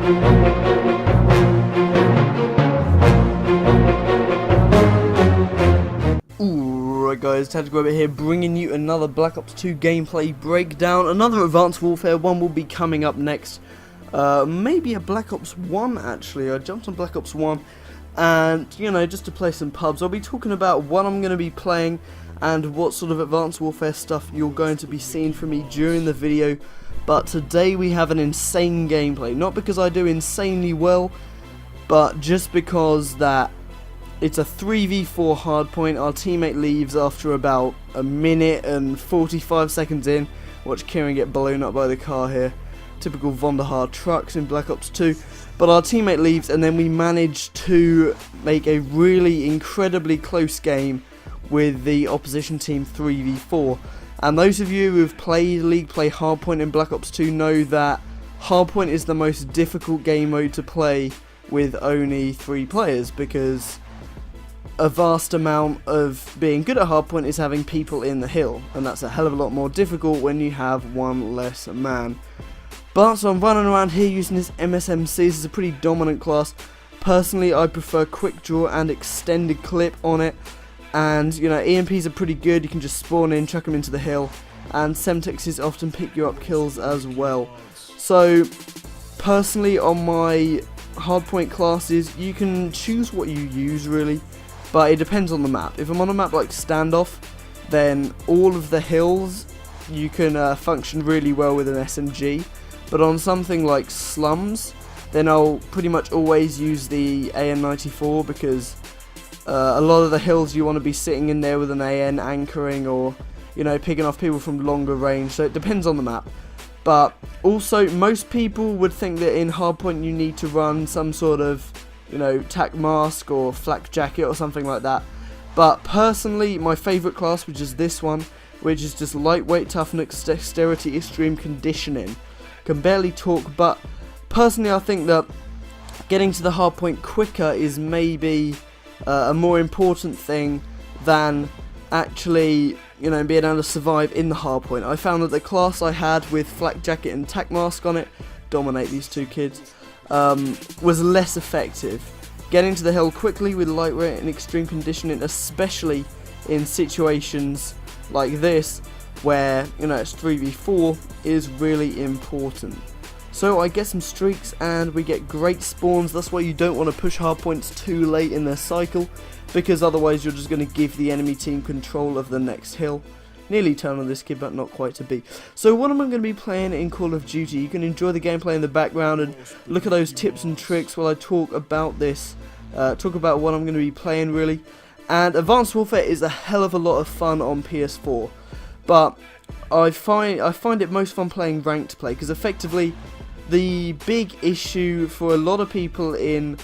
Alright guys, TacticalRab here, bringing you another Black Ops 2 gameplay breakdown. Another Advanced Warfare one will be coming up next. Maybe a Black Ops 1 actually. I jumped on Black Ops 1 and, you know, just to play some pubs. I'll be talking about what I'm going to be playing and what sort of Advanced Warfare stuff you're going to be seeing from me during the video. But today we have an insane gameplay. Not because I do insanely well, but just because that it's a 3v4 hardpoint. Our teammate leaves after about a minute and 45 seconds in. Watch Kieran get blown up by the car here. Typical Vonderhaar trucks in Black Ops 2. But our teammate leaves and then we manage to make a really incredibly close game with the opposition team 3v4. And those of you who have played League Play Hardpoint in Black Ops 2 know that Hardpoint is the most difficult game mode to play with only 3 players, because a vast amount of being good at Hardpoint is having people in the hill, and that's a hell of a lot more difficult when you have one less man. But so I'm running around here using this MSMC. This is a pretty dominant class. Personally, I prefer quick draw and extended clip on it. And, you know, EMPs are pretty good. You can just spawn in, chuck them into the hill. And Semtexes often pick you up kills as well. So, personally, on my hardpoint classes, you can choose what you use, really. But it depends on the map. If I'm on a map like Standoff, then all of the hills, you can function really well with an SMG. But on something like Slums, then I'll pretty much always use the AN-94, because a lot of the hills you want to be sitting in there with an AN anchoring, or, you know, picking off people from longer range. So it depends on the map. But also, most people would think that in Hardpoint you need to run some sort of, you know, tac mask or flak jacket or something like that. But personally, my favourite class, which is this one, which is just lightweight toughness, dexterity, extreme conditioning. Can barely talk, but personally I think that getting to the hardpoint quicker is maybe a more important thing than actually, you know, being able to survive in the hardpoint. I found that the class I had with flak jacket and tac mask on it, dominate these two kids, was less effective. Getting to the hill quickly with lightweight and extreme conditioning, especially in situations like this where, you know, it's 3v4, is really important. So I get some streaks and we get great spawns. That's why you don't want to push hardpoints too late in their cycle, because otherwise you're just going to give the enemy team control of the next hill. Nearly turn on this kid, but not quite to be. So what am I going to be playing in Call of Duty? You can enjoy the gameplay in the background and look at those tips and tricks while I talk about this, talk about what I'm going to be playing, really. And Advanced Warfare is a hell of a lot of fun on PS4, but I find it most fun playing ranked play, because effectively the big issue for a lot of people in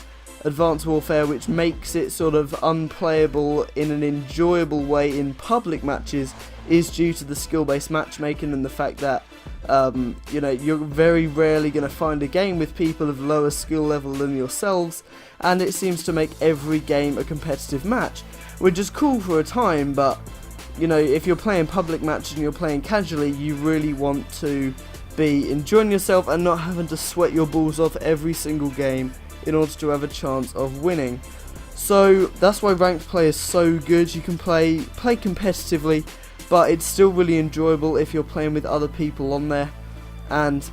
Advanced Warfare, which makes it sort of unplayable in an enjoyable way in public matches, is due to the skill-based matchmaking and the fact that you know, you're very rarely going to find a game with people of lower skill level than yourselves, and it seems to make every game a competitive match, which is cool for a time. But, you know, if you're playing public matches and you're playing casually, you really want to be enjoying yourself and not having to sweat your balls off every single game in order to have a chance of winning. So that's why ranked play is so good. You can play competitively, but it's still really enjoyable if you're playing with other people on there, and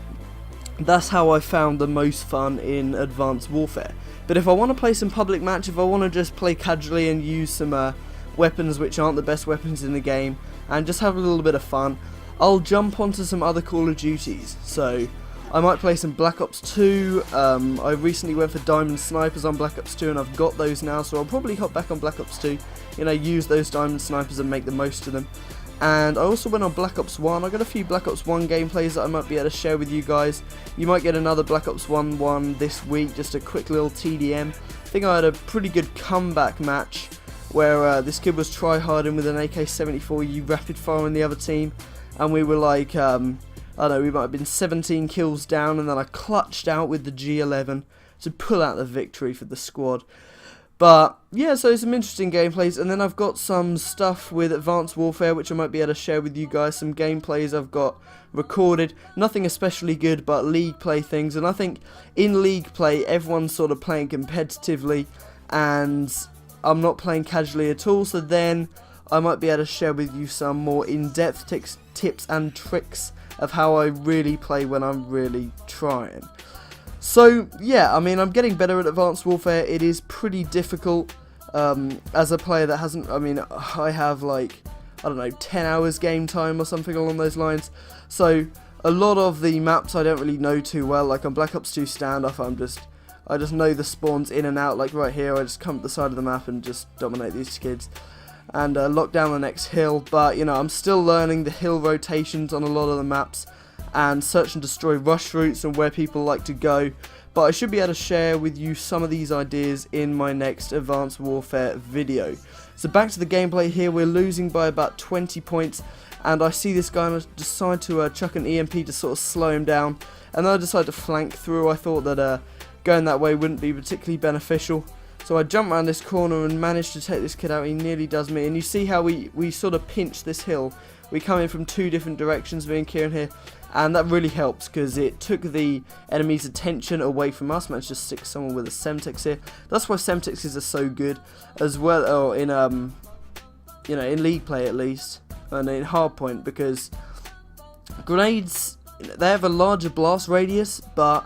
that's how I found the most fun in Advanced Warfare. But if I want to play some public match, if I want to just play casually and use some weapons which aren't the best weapons in the game and just have a little bit of fun, I'll jump onto some other Call of Duties. So I might play some Black Ops 2. I recently went for Diamond Snipers on Black Ops 2 and I've got those now, so I'll probably hop back on Black Ops 2, you know, use those Diamond Snipers and make the most of them. And I also went on Black Ops 1. I got a few Black Ops 1 gameplays that I might be able to share with you guys. You might get another Black Ops 1 one this week, just a quick little TDM. I think I had a pretty good comeback match where this kid was tryharding with an AK-74U rapid fire on the other team, and we were like, I don't know, we might have been 17 kills down, and then I clutched out with the G11 to pull out the victory for the squad. But yeah, so some interesting gameplays, and then I've got some stuff with Advanced Warfare which I might be able to share with you guys, some gameplays I've got recorded, nothing especially good, but league play things, and I think in league play everyone's sort of playing competitively, and I'm not playing casually at all, so then I might be able to share with you some more in-depth tips and tricks of how I really play when I'm really trying. So yeah, I mean, I'm getting better at Advanced Warfare. It is pretty difficult as a player that hasn't, I mean, I have like, I don't know, 10 hours game time or something along those lines. So a lot of the maps I don't really know too well. Like on Black Ops 2 Standoff, I just know the spawns in and out. Like right here, I just come to the side of the map and just dominate these kids and lock down the next hill. But you know, I'm still learning the hill rotations on a lot of the maps, and search and destroy rush routes and where people like to go. But I should be able to share with you some of these ideas in my next Advanced Warfare video. So back to the gameplay here, we're losing by about 20 points, and I see this guy decide to chuck an EMP to sort of slow him down, and then I decide to flank through. I thought that going that way wouldn't be particularly beneficial. So I jump around this corner and manage to take this kid out. He nearly does me, and you see how we sort of pinch this hill. We come in from two different directions, me and Kieran here, and that really helps because it took the enemy's attention away from us. Managed to stick someone with a Semtex here. That's why Semtexes are so good as well, or in you know, in league play at least, and in hardpoint, because grenades, they have a larger blast radius, but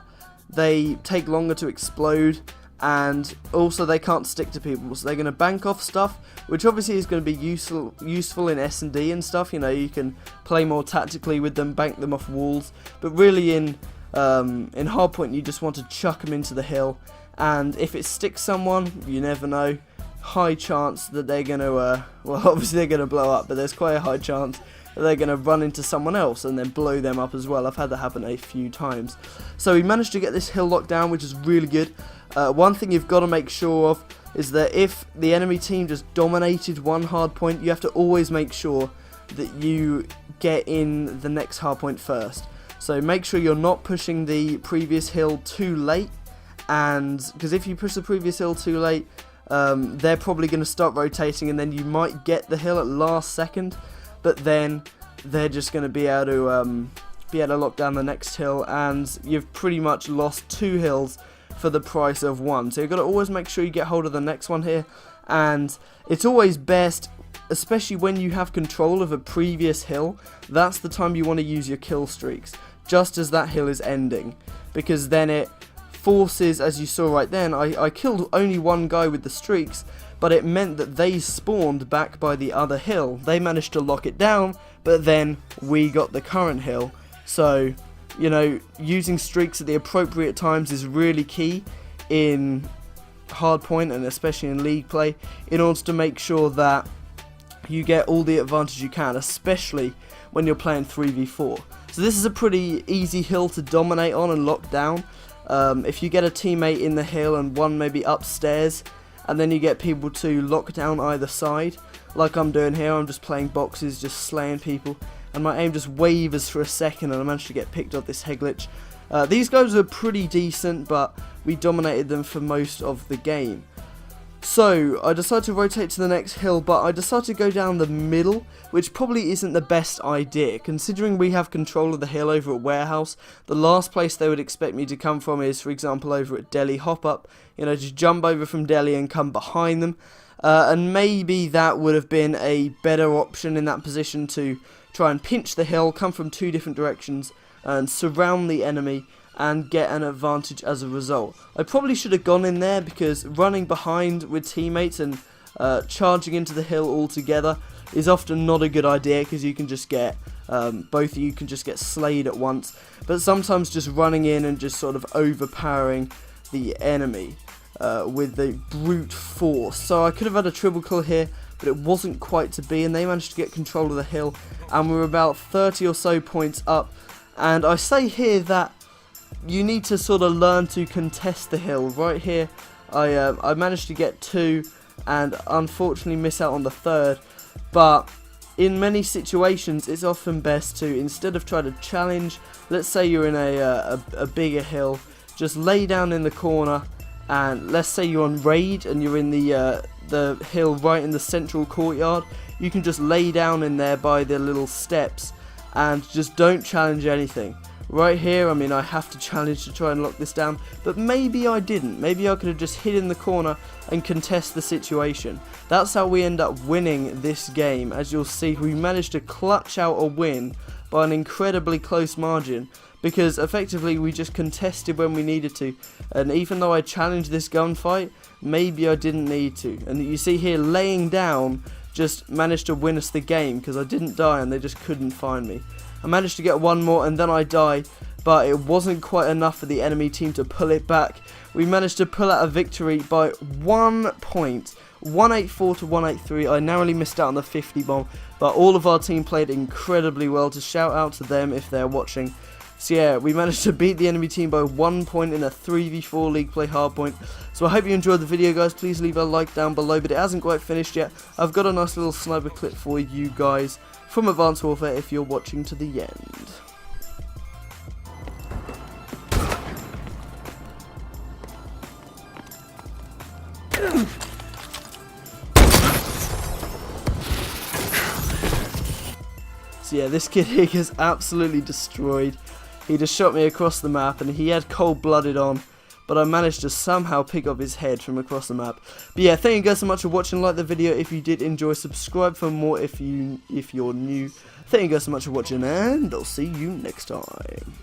they take longer to explode, and also they can't stick to people, so they're going to bank off stuff, which obviously is going to be useful in S&D and stuff. You know, you can play more tactically with them, bank them off walls, but really in hardpoint you just want to chuck them into the hill, and if it sticks someone, you never know, high chance that they're going to, well, obviously they're going to blow up, but there's quite a high chance that they're going to run into someone else and then blow them up as well. I've had that happen a few times. So we managed to get this hill locked down, which is really good. One thing you've got to make sure of is that if the enemy team just dominated one hard point, you have to always make sure that you get in the next hard point first. So make sure you're not pushing the previous hill too late, and because if you push the previous hill too late, they're probably going to start rotating, and then you might get the hill at last second, but then they're just going to be able to lock down the next hill, and you've pretty much lost two hills for the price of one. So you've got to always make sure you get hold of the next one here, and it's always best, especially when you have control of a previous hill, that's the time you want to use your kill streaks, just as that hill is ending, because then it forces, as you saw right then, I killed only one guy with the streaks, but it meant that they spawned back by the other hill. They managed to lock it down, but then we got the current hill. So, you know, using streaks at the appropriate times is really key in hardpoint, and especially in league play, in order to make sure that you get all the advantage you can, especially when you're playing 3v4. So this is a pretty easy hill to dominate on and lock down. If you get a teammate in the hill and one maybe upstairs, and then you get people to lock down either side, like I'm doing here. I'm just playing boxes, just slaying people, and my aim just wavers for a second, and I managed to get picked off this head glitch. These guys are pretty decent, but we dominated them for most of the game. So I decided to rotate to the next hill, but I decided to go down the middle, which probably isn't the best idea, considering we have control of the hill over at Warehouse. The last place they would expect me to come from is, for example, over at Delhi Hop Up. You know, just jump over from Delhi and come behind them, and maybe that would have been a better option in that position, to try and pinch the hill, come from two different directions, and surround the enemy and get an advantage as a result. I probably should have gone in there, because running behind with teammates and charging into the hill all together is often not a good idea, because you can just get both of you can just get slayed at once. But sometimes just running in and just sort of overpowering the enemy with the brute force. So I could have had a triple kill here, but it wasn't quite to be, and they managed to get control of the hill, and we're about 30 or so points up. And I say here that you need to sort of learn to contest the hill. Right here, I managed to get two, and unfortunately miss out on the third. But in many situations, it's often best to, instead of try to challenge, let's say you're in a bigger hill, just lay down in the corner and let's say you're on raid and you're in the hill right in the central courtyard, you can just lay down in there by the little steps and just don't challenge anything. Right here, I mean, I have to challenge to try and lock this down, but maybe I didn't. Maybe I could have just hid in the corner and contest the situation. That's how we end up winning this game. As you'll see, we managed to clutch out a win by an incredibly close margin, because effectively we just contested when we needed to, and even though I challenged this gunfight, maybe I didn't need to. And you see here, laying down just managed to win us the game, because I didn't die and they just couldn't find me. I managed to get one more and then I die, but it wasn't quite enough for the enemy team to pull it back. We managed to pull out a victory by 1 point, 184 to 183. I narrowly missed out on the 50 bomb, but all of our team played incredibly well. To shout out to them if they're watching. So yeah, we managed to beat the enemy team by 1 point in a 3v4 league play hardpoint. So I hope you enjoyed the video, guys. Please leave a like down below, but it hasn't quite finished yet. I've got a nice little sniper clip for you guys from Advanced Warfare if you're watching to the end. So yeah, this kid here gets absolutely destroyed. He just shot me across the map and he had cold-blooded on, but I managed to somehow pick up his head from across the map. But yeah, thank you guys so much for watching. Like the video if you did enjoy, subscribe for more if you're new. Thank you guys so much for watching, and I'll see you next time.